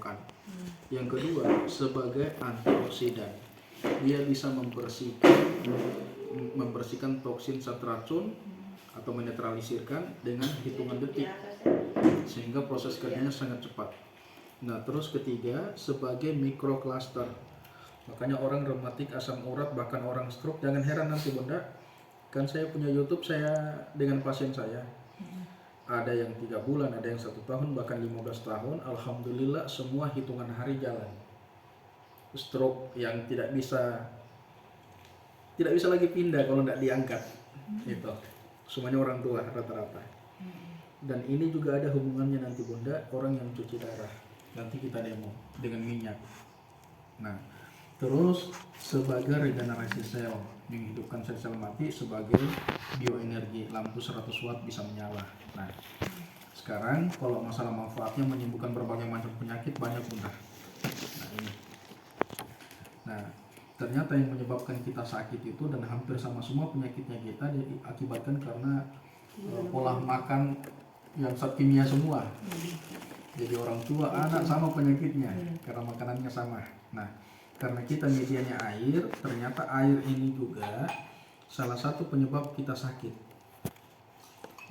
menyembuhkan. Yang kedua, sebagai antioksidan, dia bisa membersihkan toksin zat racun atau menetralisirkan dengan hitungan detik, sehingga proses kerjanya sangat cepat. Nah, terus ketiga, sebagai mikrokluster. Makanya orang rematik, asam urat, bahkan orang stroke, jangan heran nanti Bunda, kan saya punya YouTube saya dengan pasien saya. Ada yang 3 bulan, ada yang 1 tahun, bahkan 15 tahun. Alhamdulillah semua hitungan hari jalan. Stroke yang tidak bisa lagi pindah kalau tidak diangkat. Itu semuanya orang tua rata-rata. Dan ini juga ada hubungannya nanti Bunda, orang yang cuci darah. Nanti kita demo dengan minyak. Nah, terus sebagai regenerasi sel, menghidupkan sel-sel mati sebagai bioenergi, lampu 100 watt bisa menyala. Nah, sekarang kalau masalah manfaatnya menyembuhkan berbagai macam penyakit banyak Bunda. Nah, ini. Nah, ternyata yang menyebabkan kita sakit itu dan hampir sama semua penyakitnya kita diakibatkan karena pola makan yang zat kimia semua. Jadi orang tua, anak sama penyakitnya karena makanannya sama. Nah, karena kita medianya air, ternyata air ini juga salah satu penyebab kita sakit.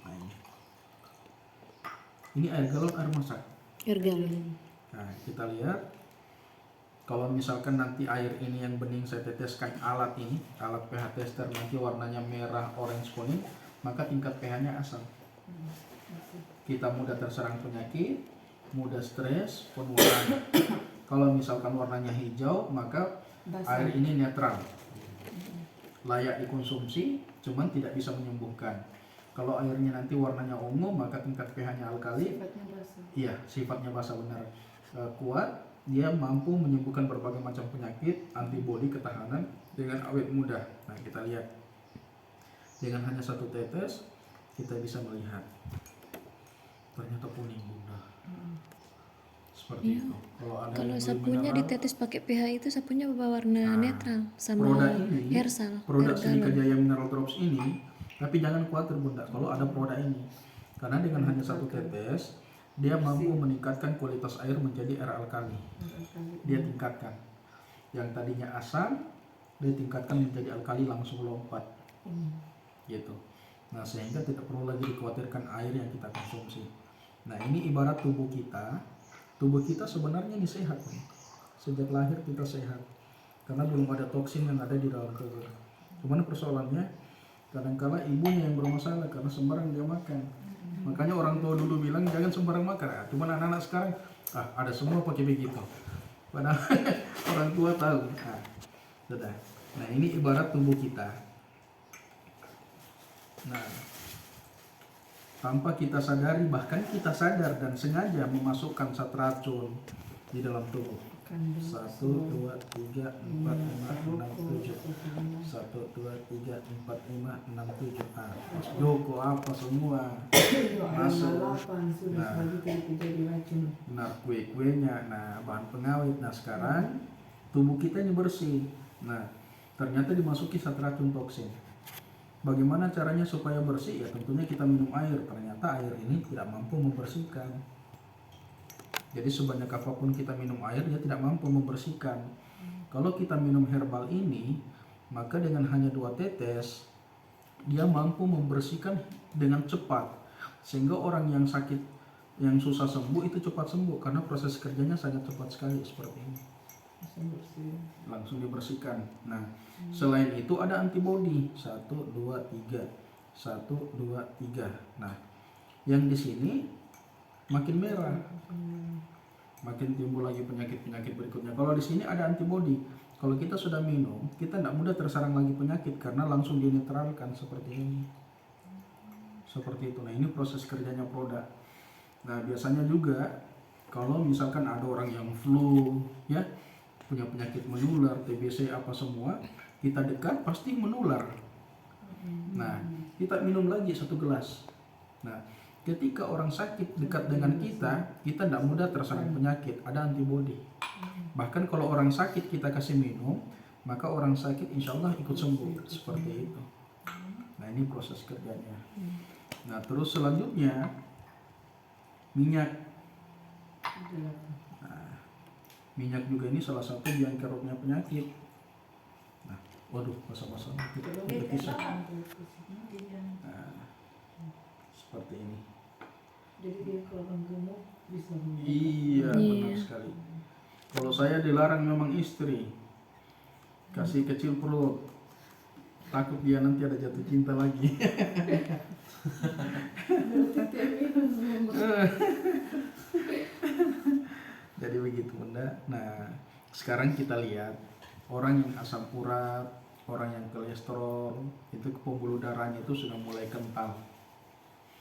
Nah, ini air galon, air masak. Air galon. Nah, kita lihat kalau misalkan nanti air ini yang bening saya teteskan alat ini, alat pH tester, nanti warnanya merah, orange, kuning, maka tingkat pH-nya asam. Kita mudah terserang penyakit, mudah stres, penuaan. Kalau misalkan warnanya hijau, maka air ini netral, layak dikonsumsi, cuman tidak bisa menyembuhkan. Kalau airnya nanti warnanya ungu, maka tingkat pH-nya alkali. Sifatnya basah. Iya, sifatnya basah benar. Kuat, dia mampu menyembuhkan berbagai macam penyakit, antibodi, ketahanan dengan awet muda. Nah, kita lihat dengan hanya 1 tetes kita bisa melihat ternyata kuning Bunda. Seperti itu. Kalau sapunya ditetes pakai pH itu sapunya berwarna netral sama Hersal. Produk Silika Jaya Mineral Drops ini, tapi jangan khawatir Bunda kalau ada produk ini. Karena dengan hanya 1 tetes dia mampu meningkatkan kualitas air menjadi air alkali. Dia tingkatkan. Yang tadinya asam, dia tingkatkan menjadi alkali, langsung lompat. Gitu. Nah, sehingga tidak perlu lagi dikhawatirkan air yang kita konsumsi. Nah, ini ibarat tubuh kita. Tubuh kita sebenarnya ini sehat nih. Sejak lahir kita sehat. Karena belum ada toksin yang ada di dalam tubuh. Cuman persoalannya kadang-kala ibunya yang bermasalah karena sembarang dia makan. Makanya orang tua dulu bilang jangan sembarang makan. Cuman anak-anak sekarang ada semua pakai begitu. Padahal orang tua tahu. Sudah. Nah, ini ibarat tubuh kita. Nah, tanpa kita sadari, bahkan kita sadar dan sengaja memasukkan zat racun di dalam tubuh. 1, 2, 3, 4, 5, 6, 7. 1, 2, 3, 4, 5, 6, 7. Joko apa semua masuk. Nah, kue-kuenya, nah bahan pengawet. Nah, sekarang tubuh kita ini bersih. Nah, ternyata dimasuki zat racun toksin. Bagaimana caranya supaya bersih? Ya tentunya kita minum air. Ternyata air ini tidak mampu membersihkan. Jadi sebanyak apapun kita minum air, dia tidak mampu membersihkan. Kalau kita minum herbal ini, maka dengan hanya 2 tetes, dia mampu membersihkan dengan cepat. Sehingga orang yang sakit, yang susah sembuh itu cepat sembuh. Karena proses kerjanya sangat cepat sekali seperti ini. Langsung dibersihkan. Nah, selain itu ada antibodi 1, 2, 3. 1, 2, 3. Nah, yang di sini makin merah, makin timbul lagi penyakit-penyakit berikutnya. Kalau di sini ada antibodi, kalau kita sudah minum, kita tidak mudah terserang lagi penyakit karena langsung dinetralkan seperti ini. Seperti itu. Nah, ini proses kerjanya produk. Nah, biasanya juga kalau misalkan ada orang yang flu, ya, punya penyakit menular, TBC apa semua, kita dekat pasti menular. Nah, kita minum lagi 1 gelas. Nah, ketika orang sakit dekat dengan kita tidak mudah terserang penyakit, ada antibodi. Bahkan kalau orang sakit kita kasih minum, maka orang sakit insya Allah ikut sembuh. Seperti itu. Nah, ini proses kerjanya. Nah, terus selanjutnya minyak. Nah, Minyak juga ini salah satu yang kerapnya penyakit. Nah, waduh, basah-basah. Kita kisah. Nah, seperti ini. Jadi dia kalau gemuk bisa Iya, benar sekali. Kalau saya dilarang memang istri. Kasih kecil perut. Takut dia nanti ada jatuh cinta lagi. Jadi begitu Bunda. Nah, sekarang kita lihat orang yang asam urat, orang yang kolesterol, itu pembuluh darahnya itu sudah mulai kental.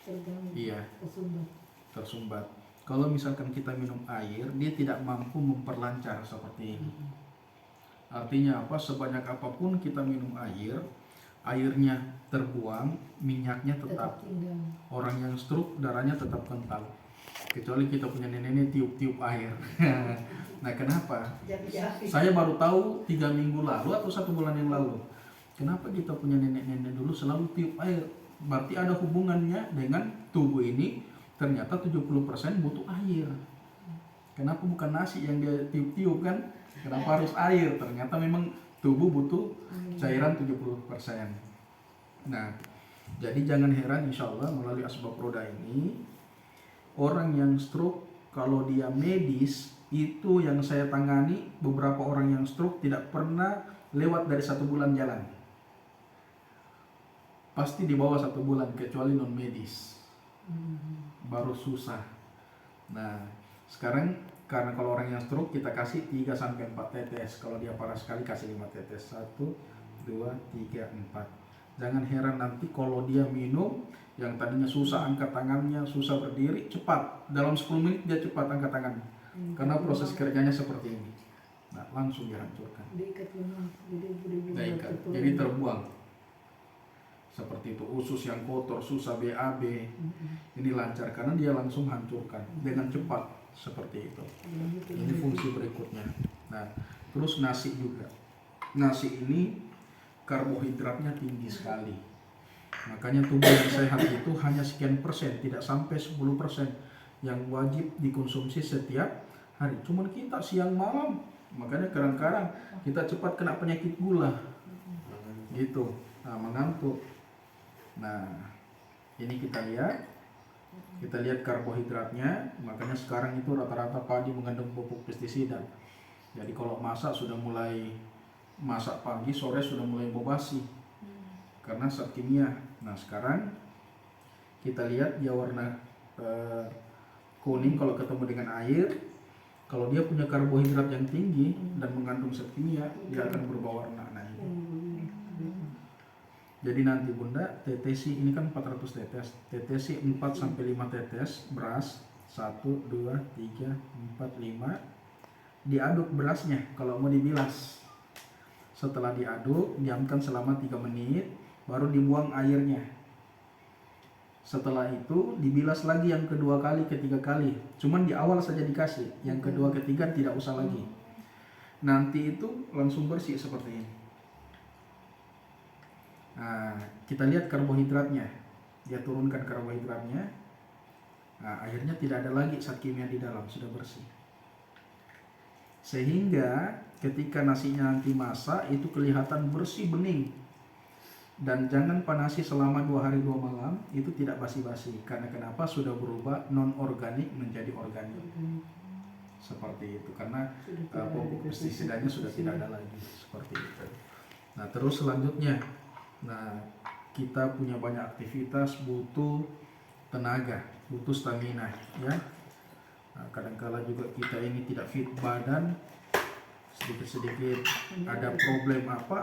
terganggu, Iya, tersumbat. tersumbat. Kalau misalkan kita minum air, dia tidak mampu memperlancar seperti ini. Artinya apa? Sebanyak apapun kita minum air, airnya terbuang, minyaknya tetap. Tinggal. Orang yang stroke darahnya tetap kental. Kecuali kita punya nenek-nenek tiup-tiup air. Nah, kenapa? Jadi Saya baru tahu 3 minggu lalu atau 1 bulan yang lalu. Kenapa kita punya nenek-nenek dulu selalu tiup air? Berarti ada hubungannya dengan tubuh ini. Ternyata 70% butuh air. Kenapa bukan nasi yang dia tiup-tiup kan? Kenapa harus air? Ternyata memang tubuh butuh cairan 70%. Nah, jadi jangan heran insya Allah melalui Asbab Roda ini, orang yang stroke kalau dia medis, itu yang saya tangani, beberapa orang yang stroke tidak pernah lewat dari 1 bulan jalan. Pasti di bawah 1 bulan kecuali non medis. Baru susah. Nah, sekarang karena kalau orang yang stroke kita kasih 3-4 tetes. Kalau dia parah sekali kasih 5 tetes. 1, 2, 3, 4. Jangan heran nanti kalau dia minum yang tadinya susah angkat tangannya, susah berdiri, cepat. Dalam 10 menit dia cepat angkat tangan. Karena proses kerjanya seperti ini. Nah, langsung dihancurkan. diikat lemah, Diikat. Jadi terbuang. Seperti itu, usus yang kotor, susah BAB, ini lancar karena dia langsung hancurkan dengan cepat seperti itu. Ini fungsi berikutnya. Nah, terus nasi juga. Nasi ini karbohidratnya tinggi sekali. Makanya tubuh yang sehat itu hanya sekian persen, tidak sampai 10% yang wajib dikonsumsi setiap hari. Cuman kita siang malam, makanya kadang-kadang kita cepat kena penyakit gula. Gitu. Nah, mengantuk. Nah, ini kita lihat karbohidratnya. Makanya sekarang itu rata-rata padi mengandung pupuk pestisida. Jadi kalau masak sudah mulai masak pagi, sore sudah mulai bobasi karena zat kimia. Nah, sekarang kita lihat dia warna kuning kalau ketemu dengan air. Kalau dia punya karbohidrat yang tinggi dan mengandung zat kimia, dia akan berubah warna. Nah, ini. Jadi nanti Bunda, tetesi ini kan 400 tetes. Tetesi 4-5 tetes beras. 1, 2, 3, 4, 5. Diaduk berasnya kalau mau dibilas. Setelah diaduk, diamkan selama 3 menit, baru dibuang airnya. Setelah itu dibilas lagi yang kedua kali, ketiga kali. Cuman di awal saja dikasih, yang kedua, ketiga tidak usah lagi. Nanti itu langsung bersih seperti ini. Nah, kita lihat karbohidratnya. Dia turunkan karbohidratnya. Nah, akhirnya tidak ada lagi zat kimia di dalam, sudah bersih. Sehingga ketika nasinya nanti masak itu kelihatan bersih, bening. Dan jangan panasi selama 2 hari 2 malam, itu tidak basi-basi. Karena kenapa? Sudah berubah non organik menjadi organik. Seperti itu, karena pupuk pestisidanya sudah tidak ada lagi. Seperti itu. Nah, terus selanjutnya, nah, kita punya banyak aktivitas, butuh tenaga, butuh stamina, ya. Nah, kadang-kala juga kita ini tidak fit badan, sedikit-sedikit ada problem apa,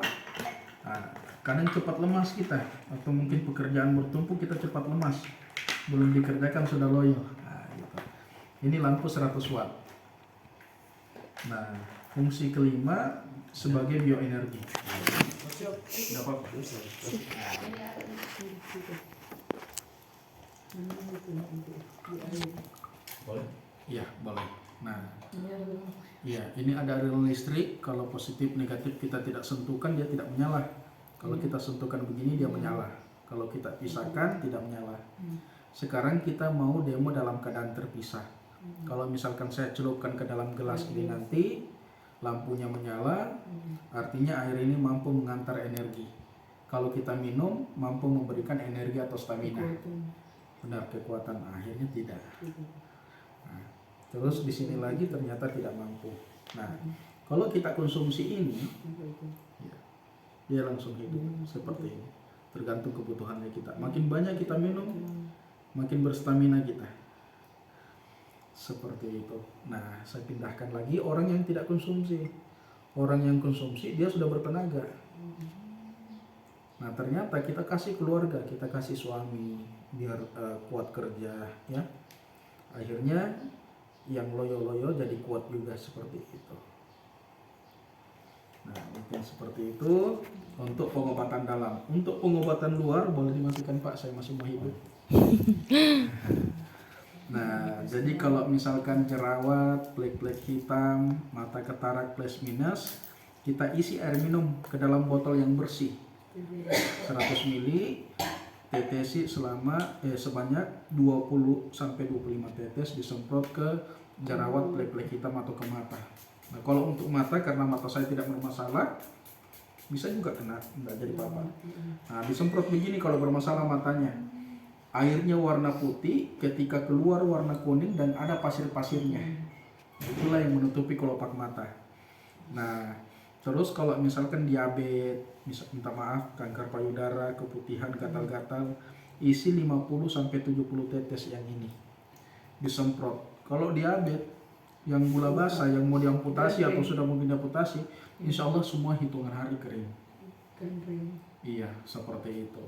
nah, kadang cepat lemas kita, atau mungkin pekerjaan bertumpuk kita cepat lemas, belum dikerjakan sudah loyo. Nah, gitu. Ini lampu 100 watt. Nah, fungsi kelima sebagai bioenergi. Tidak apa-apa. Boleh? Iya, boleh. Nah, iya, ini ada aliran listrik. Kalau positif negatif kita tidak sentuhkan, dia tidak menyala. Kalau kita sentuhkan begini, dia menyala. Kalau kita pisahkan, tidak menyala. Sekarang kita mau demo dalam keadaan terpisah. Kalau misalkan saya celupkan ke dalam gelas ini nanti lampunya menyala, artinya air ini mampu mengantar energi. Kalau kita minum mampu memberikan energi atau stamina. Benar, kekuatan, akhirnya tidak. Nah, terus di sini lagi ternyata tidak mampu. Nah, kalau kita konsumsi ini, ya, dia langsung hidup seperti ini. Tergantung kebutuhannya kita. Makin banyak kita minum, makin berstamina kita. Seperti itu. Nah, saya pindahkan lagi orang yang tidak konsumsi. Orang yang konsumsi dia sudah bertenaga. Nah, ternyata kita kasih keluarga, kita kasih suami biar kuat kerja, ya. Akhirnya yang loyo-loyo jadi kuat juga seperti itu. Nah, mungkin seperti itu untuk pengobatan dalam. Untuk pengobatan luar boleh dimatikan Pak, saya masih mau hidup. Nah, jadi kalau misalkan jerawat, plek-plek hitam, mata katarak plus minus, kita isi air minum ke dalam botol yang bersih. 100 ml, tetesi sebanyak 20 sampai 25 tetes disemprot ke jerawat, plek-plek hitam atau ke mata. Nah, kalau untuk mata, karena mata saya tidak bermasalah, bisa juga kena, enggak jadi apa-apa. Nah, disemprot begini kalau bermasalah matanya. Airnya warna putih, ketika keluar warna kuning dan ada pasir-pasirnya. Itulah yang menutupi kelopak mata. Nah, terus kalau misalkan diabetes, minta maaf, kanker payudara, keputihan, gatal-gatal, isi 50 sampai 70 tetes yang ini. Disemprot. Kalau diabetes, yang gula basah, yang mau diamputasi atau sudah mau diamputasi, insya Allah semua hitungan hari kering. Iya, seperti itu.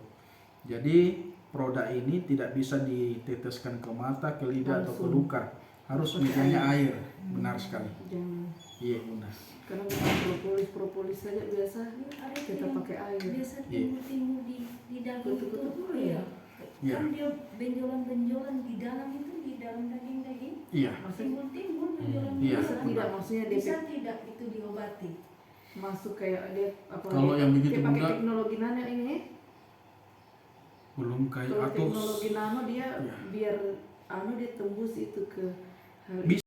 Jadi produk ini tidak bisa diteteskan ke mata, ke lidah atau ke luka. Harus medianya air. Benar sekali. Iya, benar. Karena bukan propolis saja biasa kita pakai air. Biasa timbul di daging itu ya. Iya. Kan dia benjolan-benjolan di dalam itu, di dalam daging-daging. Iya. Timbul Iya. benjolan-benjolan. Tidak, maksudnya dia Bisa tidak itu diobati? masuk kayak dia apa? Kalau yang begitu dia pakai enggak, teknologi nano ini. belum kayak Kalau atau teknologi nano dia Iya. biar dia tembus itu ke hal Bisa.